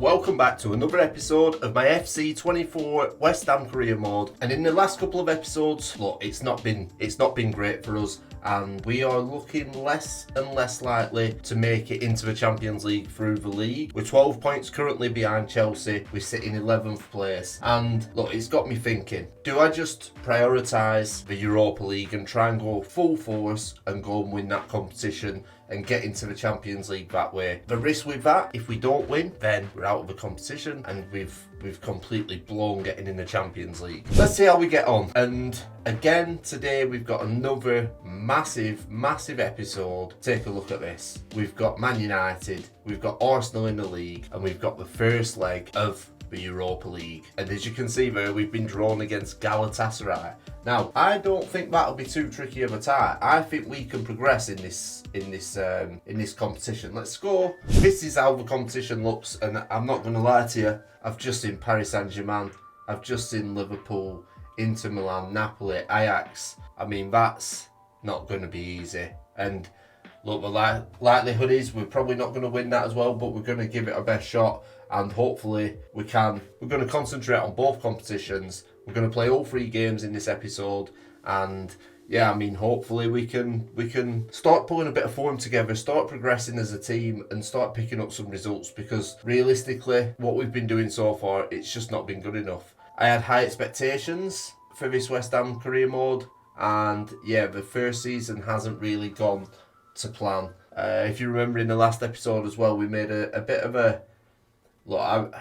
welcome back to another episode of my FC24 West Ham Career Mode. And in the last couple of episodes, look, it's not been great for us, and we are looking less and less likely to make it into the Champions League through the league. We're 12 points currently behind Chelsea. We sit in 11th place, and look, it's got me thinking, do I just prioritise the Europa League and try and go full force and go and win that competition and get into the Champions League that way? The risk with that, if we don't win, then we're out of the competition and we've completely blown getting in the Champions League. Let's see how we get on. And again, today we've got another massive episode. Take a look at this. We've got Man United, we've got Arsenal in the league, and we've got the first leg of the Europa League. And as you can see there, we've been drawn against Galatasaray. Now, I don't think that'll be too tricky of a tie. I think we can progress in this competition. Let's go. This is how the competition looks, and I'm not going to lie to you. I've just seen Paris Saint-Germain. I've just seen Liverpool, Inter Milan, Napoli, Ajax. I mean, that's not going to be easy. And look, the likelihood is we're probably not going to win that as well, but we're going to give it our best shot, and hopefully we can. We're going to concentrate on both competitions. We're going to play all 3 games in this episode, and yeah, I mean, hopefully we can start pulling a bit of form together, start progressing as a team, and start picking up some results, because realistically, what we've been doing so far, it's just not been good enough. I had high expectations for this West Ham Career Mode, and yeah, the first season hasn't really gone to plan. If you remember in the last episode as well, we made a bit of a... Look,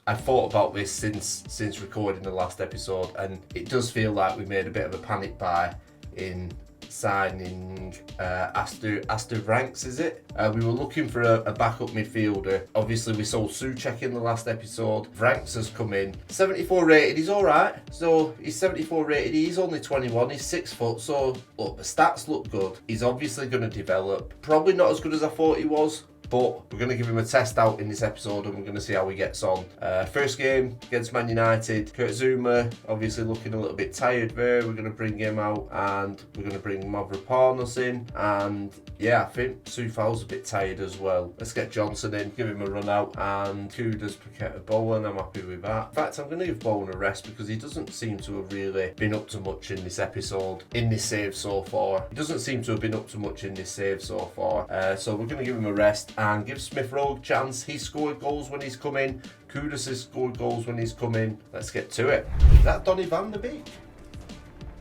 I thought about this since recording the last episode, and it does feel like we made a bit of a panic buy in signing Astor Ranks, is it? We were looking for a backup midfielder. Obviously, we sold Souček in the last episode. Ranks has come in. 74 rated, he's alright. So, he's 74 rated, he's only 21, he's 6 foot. So, look, the stats look good. He's obviously going to develop. Probably not as good as I thought he was, but we're going to give him a test out in this episode, and we're going to see how he gets on. First game against Man United. Kurt Zouma obviously looking a little bit tired there. We're going to bring him out, and we're going to bring Mavropanos in. And yeah, I think Soufal's a bit tired as well. Let's get Johnson in, give him a run out, and Kuda's Paqueta Bowen. I'm happy with that. In fact, I'm going to give Bowen a rest because he doesn't seem to have really been up to much in this episode, in this save so far. He doesn't seem to have been up to much in this save so far. So we're going to give him a rest and give Smith Rowe a chance. He's scored goals when he's come in. Kudus has scored goals when he's come in. Let's get to it. Is that Donny van der Beek?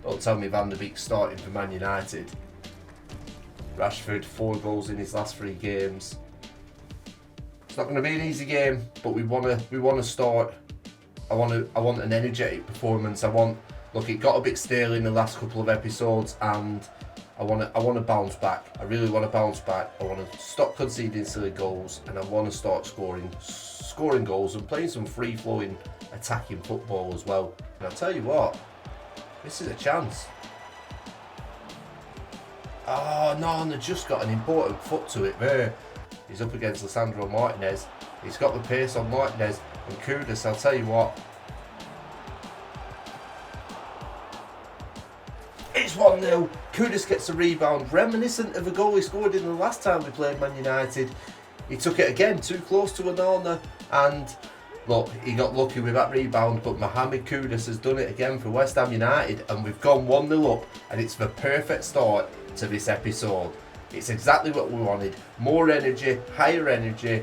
Don't tell me Van der Beek's starting for Man United. Rashford, 4 goals in his last 3 games. It's not going to be an easy game, but we want to start. I want an energetic performance. Look, it got a bit stale in the last couple of episodes, and I want to bounce back. I really want to bounce back. I want to stop conceding silly goals, and I want to start scoring goals and playing some free-flowing attacking football as well. And I'll tell you what, this is a chance. Oh no, and they've just got an important foot to it there. He's up against Lisandro Martinez. He's got the pace on Martinez, and Kudus, I'll tell you what, it's 1-0. Kudus gets a rebound, reminiscent of the goal he scored in the last time we played Man United. He took it again, too close to Onana, and look, he got lucky with that rebound, but Mohamed Kudus has done it again for West Ham United, and we've gone 1-0 up, and it's the perfect start to this episode. It's exactly what we wanted. More energy, higher energy.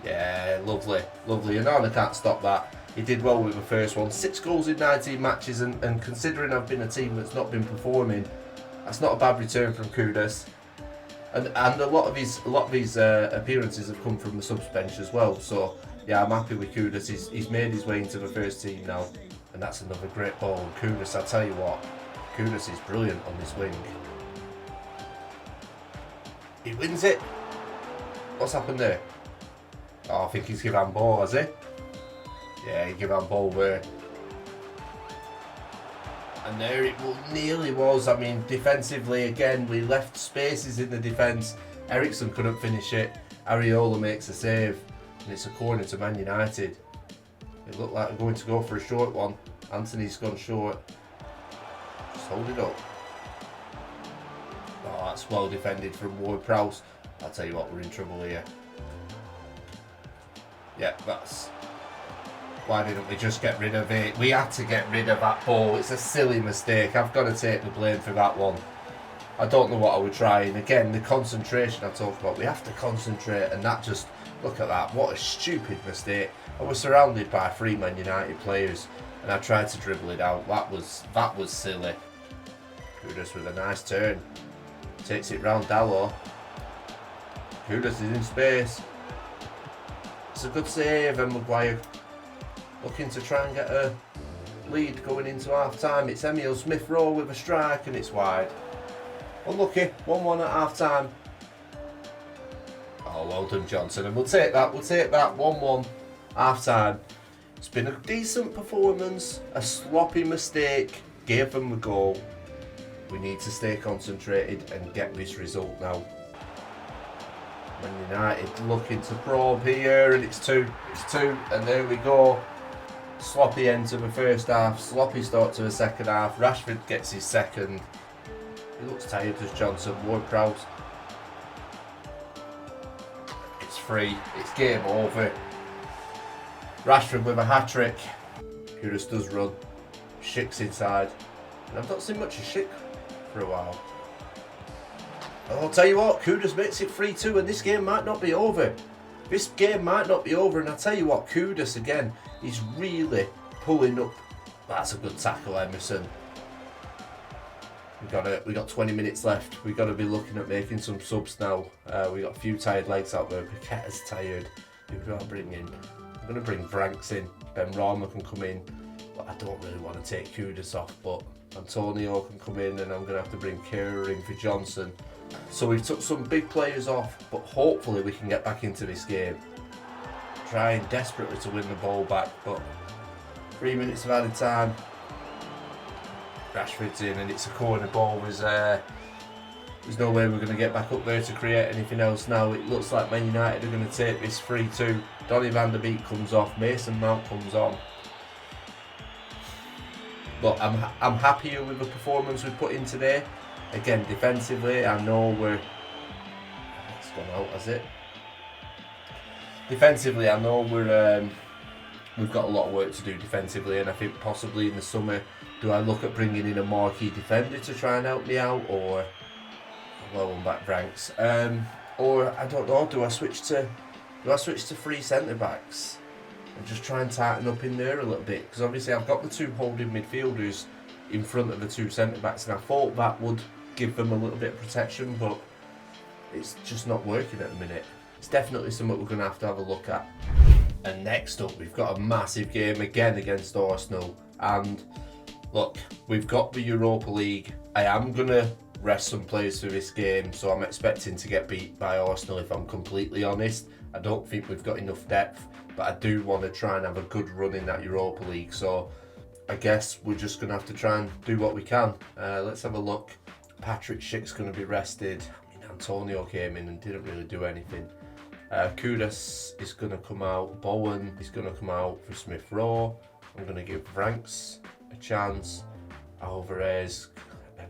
Yeah, lovely. Onana can't stop that. He did well with the first one. 6 goals in 19 matches, and considering I've been a team that's not been performing, that's not a bad return from Kudus. And a lot of his appearances have come from the subs bench as well. So yeah, I'm happy with Kudus. He's made his way into the first team now, and that's another great ball. And Kudus, I tell you what, Kudus is brilliant on this wing. He wins it. What's happened there? Oh, I think he's given handball, has he? Yeah, he gave handball there. And there it nearly was. I mean, defensively, again, we left spaces in the defence. Eriksson couldn't finish it. Areola makes a save. And it's a corner to Man United. It looked like they're going to go for a short one. Anthony's gone short. Just hold it up. Oh, that's well defended from Ward-Prowse. I'll tell you what, we're in trouble here. Yeah, that's... Why didn't we just get rid of it? We had to get rid of that ball. It's a silly mistake. I've got to take the blame for that one. I don't know what I was trying. Again, the concentration I talked about. We have to concentrate, and that just... Look at that. What a stupid mistake. I was surrounded by 3 Man United players, and I tried to dribble it out. That was silly. Kudus with a nice turn. Takes it round Dalot. Kudus is in space. It's a good save, and Maguire looking to try and get a lead going into half time. It's Emile Smith-Rowe with a strike, and it's wide. Unlucky, 1-1 at half time. Oh, well done, Johnson, and we'll take that. 1-1 half time. It's been a decent performance, a sloppy mistake, gave them the goal. We need to stay concentrated and get this result now. Man United looking to probe here, and it's two, and there we go. Sloppy end to the first half, sloppy start to the second half. Rashford gets his second. He looks tired, does Johnson. Ward-Prowse. It's free, it's game over. Rashford with a hat-trick. Kudus does run. Schick's inside. And I've not seen much of Schick for a while. I'll tell you what, Kudus makes it 3-2, and this game might not be over. This game might not be over, and I'll tell you what, Kudus again, he's really pulling up. That's a good tackle, Emerson. We got 20 minutes left. We've got to be looking at making some subs now. We got a few tired legs out there. Paqueta's tired. Who do I bring in? I'm going to bring Franks in. Ben Rama can come in, but I don't really want to take Kudus off. But Antonio can come in, and I'm going to have to bring Kehrer in for Johnson. So we've took some big players off, but hopefully we can get back into this game. Trying desperately to win the ball back, but 3 minutes of added time. Rashford's in, and it's a corner ball. There's no way we're going to get back up there to create anything else now. It looks like Man United are going to take this 3-2. Donny van der Beek comes off, Mason Mount comes on. But I'm happier with the performance we've put in today. Again, defensively, I know it's gone out, has it? Defensively, I know we've got a lot of work to do defensively, and I think possibly in the summer, do I look at bringing in a marquee defender to try and help me out, or on back ranks, or I don't know, do I switch to 3 centre backs and just try and tighten up in there a little bit? Because obviously I've got the 2 holding midfielders in front of the 2 centre backs, and I thought that would give them a little bit of protection, but it's just not working at the minute. It's definitely something we're going to have a look at. And next up, we've got a massive game again against Arsenal. And look, we've got the Europa League. I am going to rest some players for this game, so I'm expecting to get beat by Arsenal, if I'm completely honest. I don't think we've got enough depth, but I do want to try and have a good run in that Europa League. So I guess we're just going to have to try and do what we can. Let's have a look. Patrick Schick's going to be rested. I mean, Antonio came in and didn't really do anything. Kudus is going to come out. Bowen is going to come out for Smith-Rowe. I'm going to give Franks a chance. Alvarez.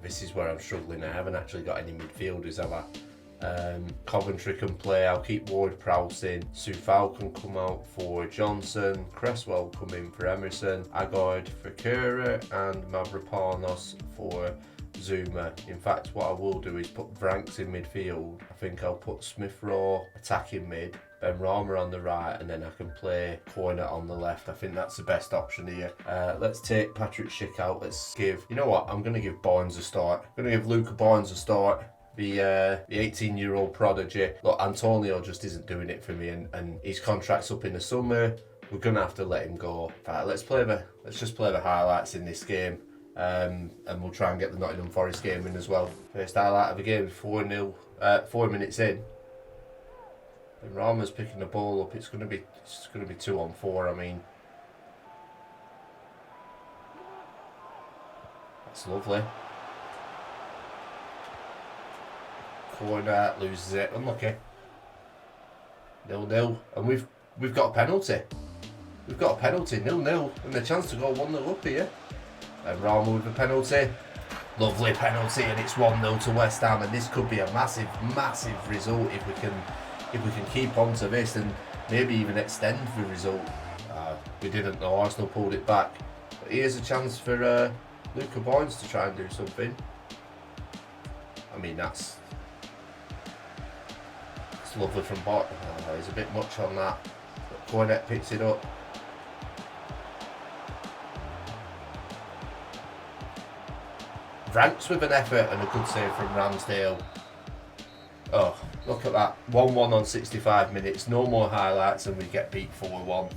This is where I'm struggling. I haven't actually got any midfielders, have I? Coventry can play. I'll keep Ward-Prowse in. Soufal can come out for Johnson. Cresswell come in for Emerson. Agard for Kehrer, and Mavropanos for Zuma. In fact, what I will do is put Franks in midfield. I think I'll put Smith-Rowe attacking mid, Ben Rama on the right, and then I can play corner on the left. I think that's the best option here. Let's take Patrick Schick out. Let's give, you know what, I'm going to give Barnes a start. I'm going to give Luca Barnes a start. The 18-year-old prodigy. Look, Antonio just isn't doing it for me, and his contract's up in the summer. We're going to have to let him go. In fact, let's just play the highlights in this game. And we'll try and get the Nottingham Forest game in as well. First highlight of the game, 4-0, 4 minutes in. And Rama's picking the ball up. It's going to be 2-on-4. I mean, that's lovely. Corner, loses it. Unlucky. 0-0, and we've got a penalty. We've got a penalty, 0-0, and the chance to go 1-0 up here. And Rama with the penalty. Lovely penalty, and it's 1-0 to West Ham, and this could be a massive, massive result if we can keep on to this. And maybe even extend the result. We didn't know, Arsenal pulled it back. But here's a chance for Luca Boynes to try and do something. I mean, that's lovely from Bot. He's a bit much on that. But Cornet picks it up. Ranks with an effort and a good save from Ramsdale. Oh, look at that. 1-1 on 65 minutes. No more highlights and we get beat 4-1.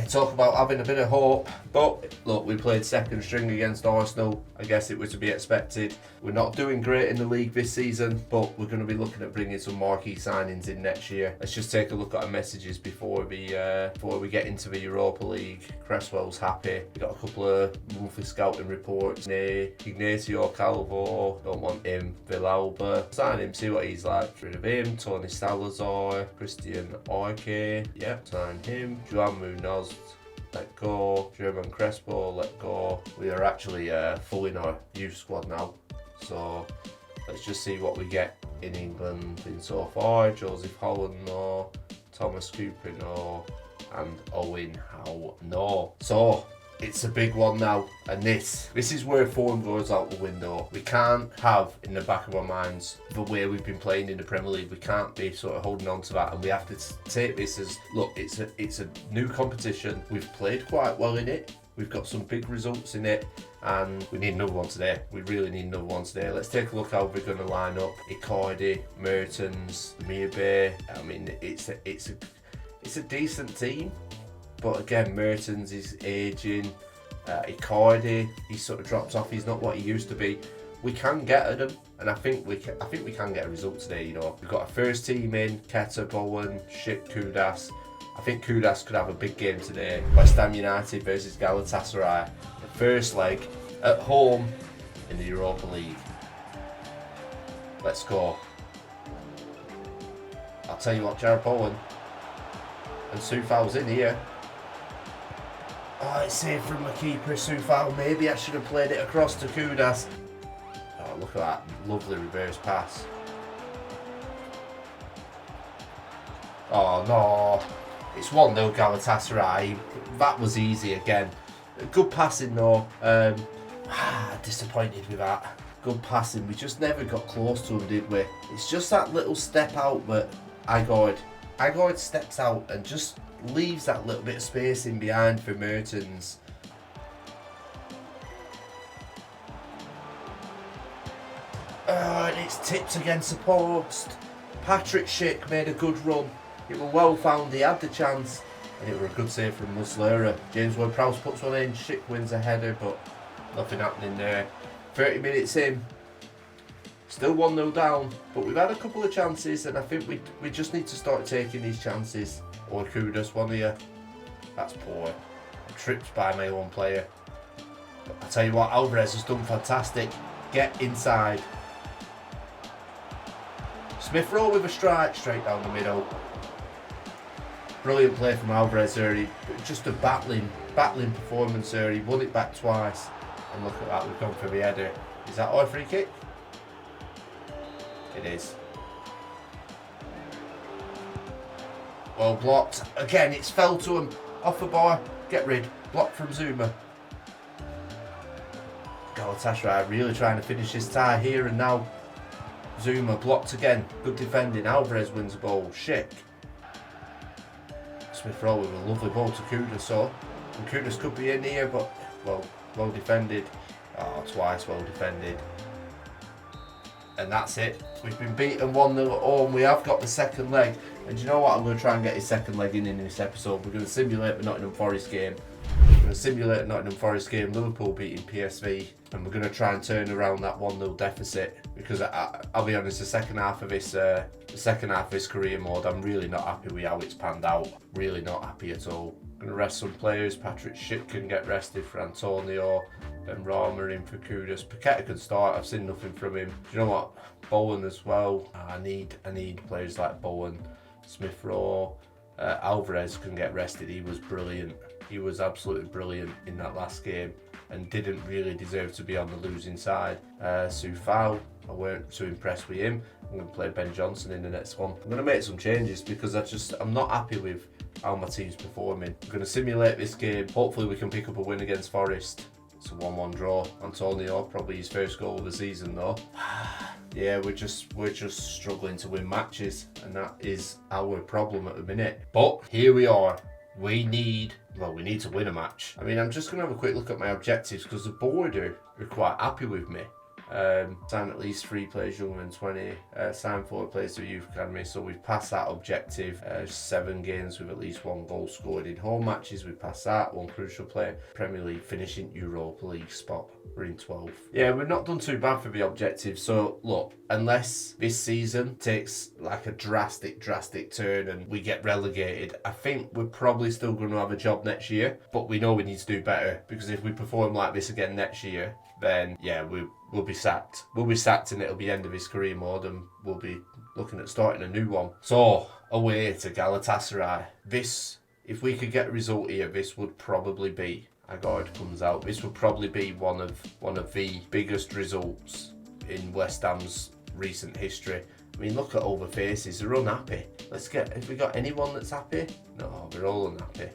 Talk about having a bit of hope. But look, we played second string against Arsenal. I guess it was to be expected. We're not doing great in the league this season, but we're going to be looking at bringing some marquee signings in next year. Let's just take a look at our messages before we get into the Europa League. Cresswell's happy. We got a couple of monthly scouting reports. Ignacio Calvo, don't want him. Villalba, sign him, see what he's like. Rid of him. Tony Salazar, Christian Arke, yep, sign him. Juan Munoz, let go. German Crespo, let go. We are actually full in our youth squad now, so let's just see what we get in England in so far. Joseph Holland, no. Thomas Cooper, no. And Owen Howe, no. So it's a big one now, and this is where form goes out the window. We can't have in the back of our minds the way we've been playing in the Premier League. We can't be sort of holding on to that, and we have to take this as, look, it's a new competition. We've played quite well in it. We've got some big results in it, and we need another one today. We really need another one today. Let's take a look how we're going to line up. Icardi, Mertens, Mirbe. I mean, it's a decent team. But again, Mertens is aging. Icardi, he sort of drops off. He's not what he used to be. We can get at him, and I think we can get a result today. You know, we've got a first team in: Keta, Bowen, Schick, Kudas. I think Kudas could have a big game today. West Ham United versus Galatasaray, the first leg at home in the Europa League. Let's go. I'll tell you what, Jared Bowen and Soufal's in here. Oh, it's saved from the keeper, Soufal. Maybe I should have played it across to Kudas. Oh, look at that. Lovely reverse pass. Oh, no. It's 1-0 Galatasaray. That was easy again. Good passing, though. Disappointed with that. Good passing. We just never got close to him, did we? It's just that little step out that Igor steps out and just leaves that little bit of space in behind for Mertens. And it's tipped against the post. Patrick Schick made a good run. It was well found, he had the chance, and it was a good save from Muslera. James Ward-Prowse puts one in, Schick wins a header, but nothing happening there. 30 minutes in. Still 1-0 down, but we've had a couple of chances, and I think we just need to start taking these chances. Or Kudas, one here. That's poor. Tripped by my own player. But I tell you what, Alvarez has done fantastic. Get inside. Smith Rowe with a strike straight down the middle. Brilliant play from Alvarez there. Just a battling performance there. He won it back twice. And look at that, we've gone for the header. Is that our free kick? It is. Well blocked. Again, it's fell to him. Off the bar. Get rid. Blocked from Zuma. Galatasaray really trying to finish this tie here and now. Zuma blocked again. Good defending. Alvarez wins the ball. Schick. Smith Rowe with a lovely ball to Kudas. So, and Kudas could be in here, but well defended. Oh, twice well defended. And that's it. We've been beaten 1-0 at home. We have got the second leg. And you know what? I'm going to try and get his second leg in this episode. We're going to simulate the Nottingham Forest game. We're going to simulate the Nottingham Forest game. Liverpool beating PSV. And we're going to try and turn around that 1-0 deficit. Because I'll be honest, the second half of this career mode, I'm really not happy with how it's panned out. Really not happy at all. I'm going to rest some players. Patrick Schick can get rested for Antonio. Then Rama in for Kudas. Paqueta can start. I've seen nothing from him. Do you know what? Bowen as well. I need players like Bowen, Smith Rowe. Alvarez can get rested. He was brilliant. He was absolutely brilliant in that last game and didn't really deserve to be on the losing side. Soufal, I weren't too impressed with him. I'm going to play Ben Johnson in the next one. I'm going to make some changes because I'm not happy with how my team's performing. I'm going to simulate this game. Hopefully we can pick up a win against Forest. It's a 1-1 draw. Antonio, probably his first goal of the season though. Yeah, we're just struggling to win matches, and that is our problem at the minute. But here we are. We need to win a match. I mean, I'm just going to have a quick look at my objectives because the board are quite happy with me. Sign at least 3 players younger than 20. Sign 4 players to Youth Academy. So we've passed that objective. 7 games with at least 1 goal scored in home matches. We've passed that. 1 crucial player. Premier League finishing Europa League spot. We're in 12th. Yeah, we've not done too bad for the objective. So look, unless this season takes like a drastic turn and we get relegated, I think we're probably still going to have a job next year. But we know we need to do better, because if we perform like this again next year, then yeah, we'll be sacked. We'll be sacked and it'll be end of his career mode, and we'll be looking at starting a new one. So, away to Galatasaray. This, if we could get a result here, this would probably be, Agard comes out, this would probably be one of the biggest results in West Ham's recent history. I mean, look at all the faces, they're unhappy. Have we got anyone that's happy? No, they're all unhappy.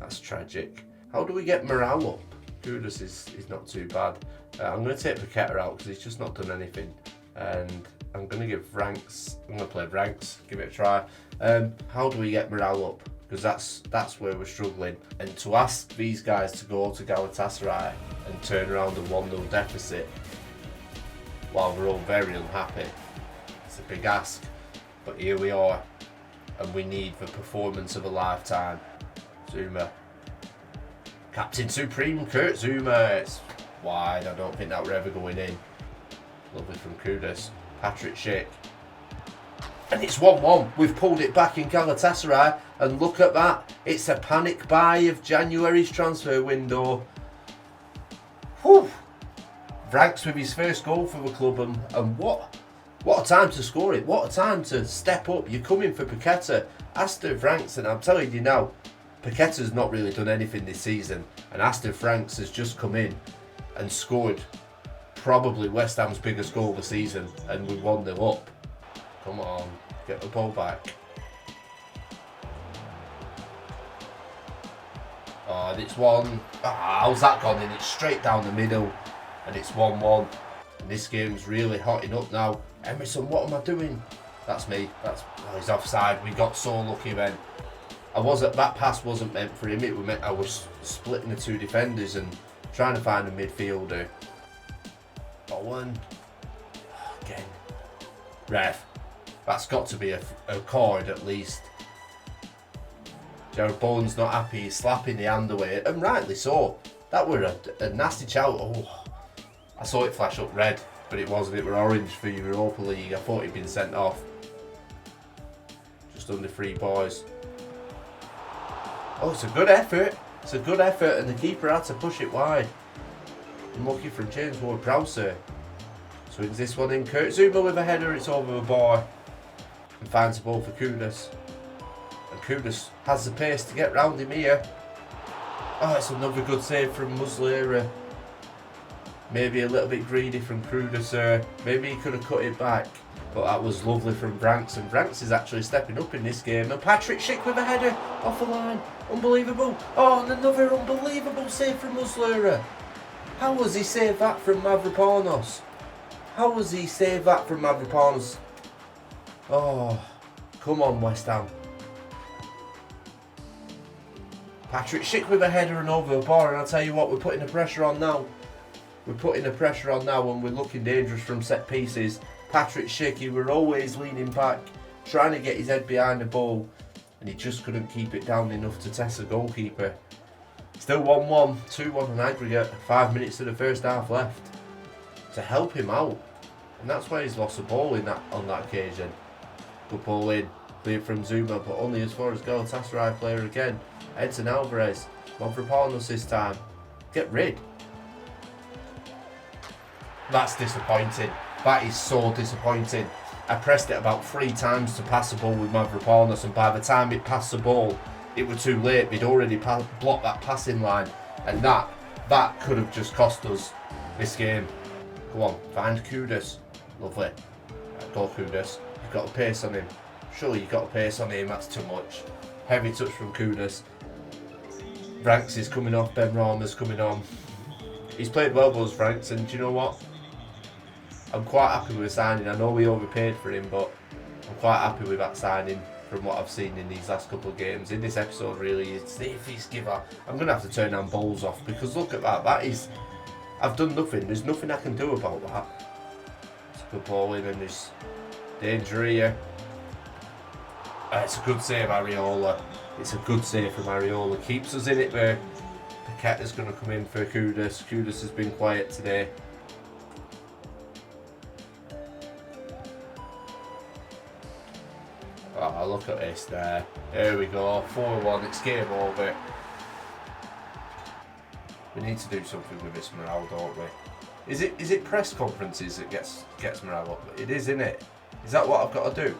That's tragic. How do we get morale up? Kudus is not too bad. I'm going to take Paqueta out because he's just not done anything. And I'm going to give Franks, I'm going to play Franks, give it a try. How do we get morale up? Because that's where we're struggling. And to ask these guys to go to Galatasaray and turn around a 1-0 deficit while we're all very unhappy, it's a big ask. But here we are, and we need the performance of a lifetime. Zuma. Captain Supreme Kurt Zuma. It's wide. I don't think that we're ever going in. Lovely from Kudus. Patrick Schick. And it's 1-1. We've pulled it back in Galatasaray. And look at that. It's a panic buy of January's transfer window. Whew. Franks with his first goal for the club. And what a time to score it. What a time to step up. You're coming for Paqueta. Aston Franks, and I'm telling you now, Paqueta's not really done anything this season, and Aston Franks has just come in and scored probably West Ham's biggest goal of the season, and we 1-0 up. Come on, get the ball back. Oh, and it's one. How's that gone in? It's straight down the middle, and it's 1-1. And this game's really hotting up now. Emerson, what am I doing? That's me. He's offside. We got so lucky then. That pass wasn't meant for him. It was meant I was splitting the 2 defenders and trying to find a midfielder. Owen. Again. Ref. That's got to be a card at least. Jared Bowen's not happy. He's slapping the hand away, and rightly so. That were a nasty shout. Oh, I saw it flash up red, but it wasn't. It were orange for Europa League. I thought he'd been sent off. Just under 3 boys. Oh, it's a good effort. It's a good effort, and the keeper had to push it wide. Unlucky from James Ward-Prowse. Swings this one in. Kurt Zuma with a header. It's over the bar. And finds the ball for Kudus. And Kudus has the pace to get round him here. Oh, it's another good save from Muslera. Maybe a little bit greedy from Kudus. Maybe he could have cut it back. But that was lovely from Franks, and Franks is actually stepping up in this game. And Patrick Schick with a header off the line. Unbelievable. Oh, and another unbelievable save from Muslera. How was he saved that from Mavropanos? How was he saved that from Mavropanos? Oh, come on, West Ham. Patrick Schick with a header and over the bar, and I'll tell you what, we're putting the pressure on now. We're putting the pressure on now, and we're looking dangerous from set pieces. Patrick Schick, he were always leaning back, trying to get his head behind the ball, and he just couldn't keep it down enough to test the goalkeeper. Still 1-1, 2-1 on aggregate, 5 minutes of the first half left. To help him out, and that's why he's lost the ball on that occasion. Good ball in, cleared from Zuma, but only as far as Galatasaray player again. Edson Alvarez, Mavropanos this time. Get rid. That's disappointing. That is so disappointing. I pressed it about 3 times to pass the ball with Mavropanos, and by the time it passed the ball, it was too late. We'd already blocked that passing line, and that could have just cost us this game. Go on, find Kudus. Lovely. Go Kudus. You've got a pace on him. Surely you've got a pace on him. That's too much. Heavy touch from Kudus. Franks is coming off. Ben Rama's coming on. He's played well, those Franks, and do you know what? I'm quite happy with the signing. I know we overpaid for him, but I'm quite happy with that signing from what I've seen in these last couple of games. In this episode, really, it's the iffy giver. I'm going to have to turn them balls off because look at that. That is... I've done nothing. There's nothing I can do about that. It's a good ball in and there's danger here. It's a good save, Areola. It's a good save from Areola. Keeps us in it there. Paqueta's going to come in for Kudus. Kudus has been quiet today. Oh, look at this there. There we go. 4-1. It's game over. We need to do something with this morale, don't we? Is it press conferences that gets morale up? It is, isn't it? Is that what I've got to do?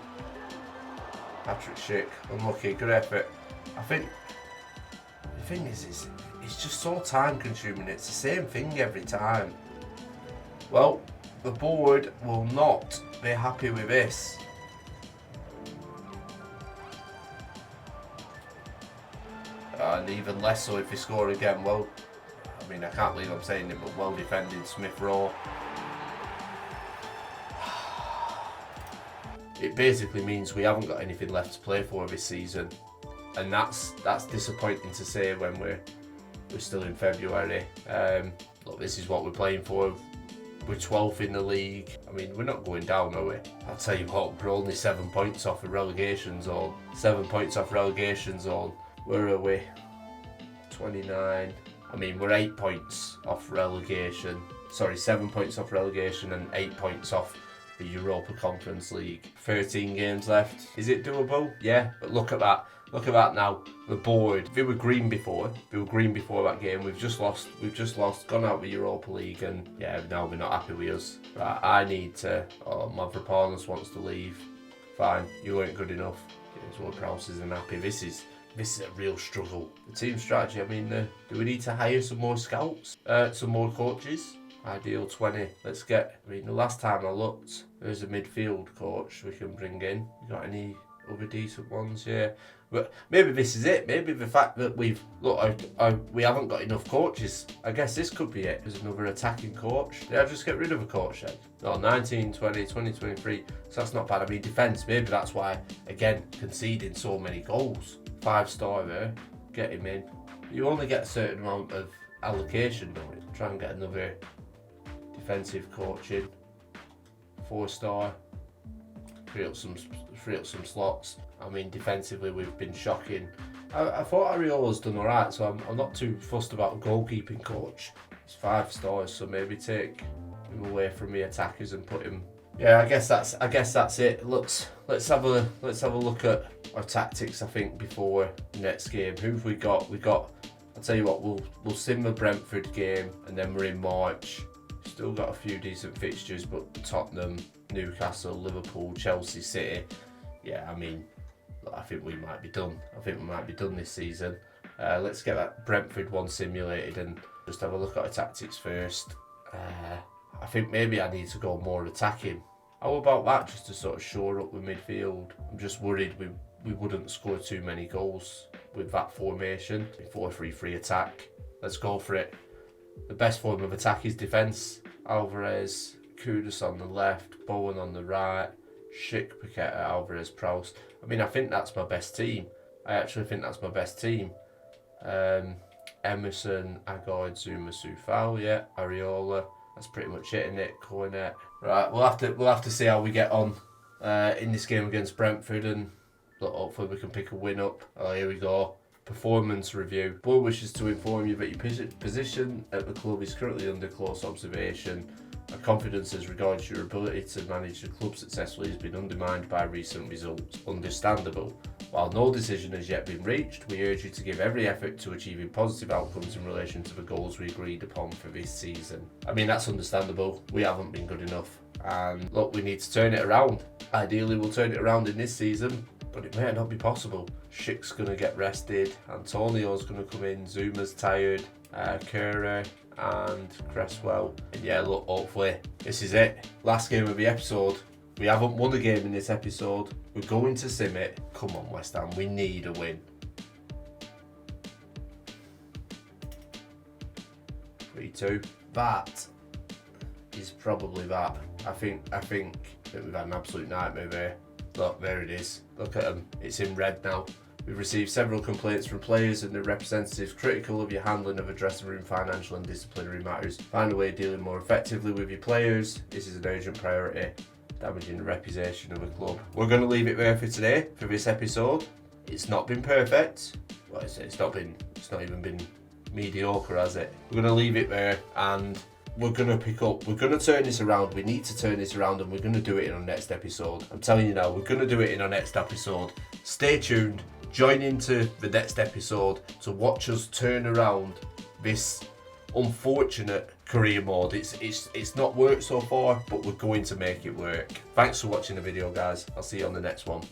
Patrick Schick, unlucky, good effort. I think the thing is it's just so time consuming. It's the same thing every time. Well, the board will not be happy with this. And even less so if they score again. Well, I mean, I can't believe I'm saying it, but well defended Smith Rowe. It basically means we haven't got anything left to play for this season, and that's disappointing to say when we're still in February. Look, this is what we're playing for. We're 12th in the league. I mean, we're not going down, are we? I'll tell you what, we're only 7 points off a relegation zone. 7 points off relegation zone. Where are we? 29. I mean, we're 8 points off relegation. Sorry, 7 points off relegation and 8 points off the Europa Conference League. 13 games left. Is it doable? Yeah, but look at that. Look at that now. The board. They were green before. That game. We've just lost. Gone out of the Europa League, and yeah, now we're not happy with us. Right, I need to. Oh, Mavropanos wants to leave. Fine, you weren't good enough. James Ward-Prowse isn't happy. This is a real struggle. The team strategy. I mean, do we need to hire some more scouts? Some more coaches? Ideal 20. Let's get. I mean, the last time I looked, there's a midfield coach we can bring in. You got any other decent ones? Yeah. But maybe this is it. Maybe the fact that we haven't got enough coaches. I guess this could be it. There's another attacking coach. Did I just get rid of a coach then? No, 19, 20, 2023. So that's not bad. I mean, defence. Maybe that's why, again, conceding so many goals. 5-star there. Get him in. You only get a certain amount of allocation, don't you? Try and get another defensive coach in. 4-star. Free up some slots. I mean, defensively we've been shocking. I thought Areola's done alright, so I'm not too fussed about a goalkeeping coach. He's 5 stars, so maybe take him away from the attackers and put him. Yeah, I guess that's it. Let's have a look at our tactics. I think before the next game, who have we got? I'll tell you what. We'll sim the Brentford game, and then we're in March. Still got a few decent fixtures, but Tottenham, Newcastle, Liverpool, Chelsea, City. Yeah, I mean, I think we might be done. This season. Let's get that Brentford one simulated and just have a look at our tactics first. I think maybe I need to go more attacking. How about that, just to sort of shore up the midfield? I'm just worried we wouldn't score too many goals with that formation. 4-3-3 attack. Let's go for it. The best form of attack is defence. Alvarez, Kudus on the left, Bowen on the right, Schick, Paqueta, Alvarez, Prowse. I mean, I think that's my best team. I actually think that's my best team. Emerson, Agard, Zuma, Soufal, yeah, Areola. That's pretty much it, isn't it? Cornet. Right, we'll have to see how we get on in this game against Brentford, and look, hopefully we can pick a win up. Oh, here we go. Performance review. Board wishes to inform you that your position at the club is currently under close observation. Our confidence as regards your ability to manage the club successfully has been undermined by recent results. Understandable. While no decision has yet been reached, we urge you to give every effort to achieving positive outcomes in relation to the goals we agreed upon for this season. I mean, that's understandable. We haven't been good enough. And look, we need to turn it around. Ideally, we'll turn it around in this season, but it may not be possible. Schick's going to get rested. Antonio's going to come in. Zuma's tired. Kerr and Cresswell. And yeah, look, hopefully this is it. Last game of the episode. We haven't won a game in this episode. We're going to sim it. Come on, West Ham, we need a win. 3-2. That is probably that. I think that we've had an absolute nightmare there. Look, there it is. Look at them. It's in red now. We've received several complaints from players and their representatives critical of your handling of a dressing room financial and disciplinary matters. Find a way of dealing more effectively with your players. This is an urgent priority. Damaging the reputation of a club. We're going to leave it there for today, for this episode. It's not been perfect. Well, it's not even been mediocre, has it? We're going to leave it there, and we're going to pick up. We're going to turn this around. We need to turn this around, and we're going to do it in our next episode. I'm telling you now, we're going to do it in our next episode. Stay tuned. Join into the next episode to watch us turn around this unfortunate career mode. It's not worked so far, but we're going to make it work. Thanks for watching the video, guys. I'll see you on the next one.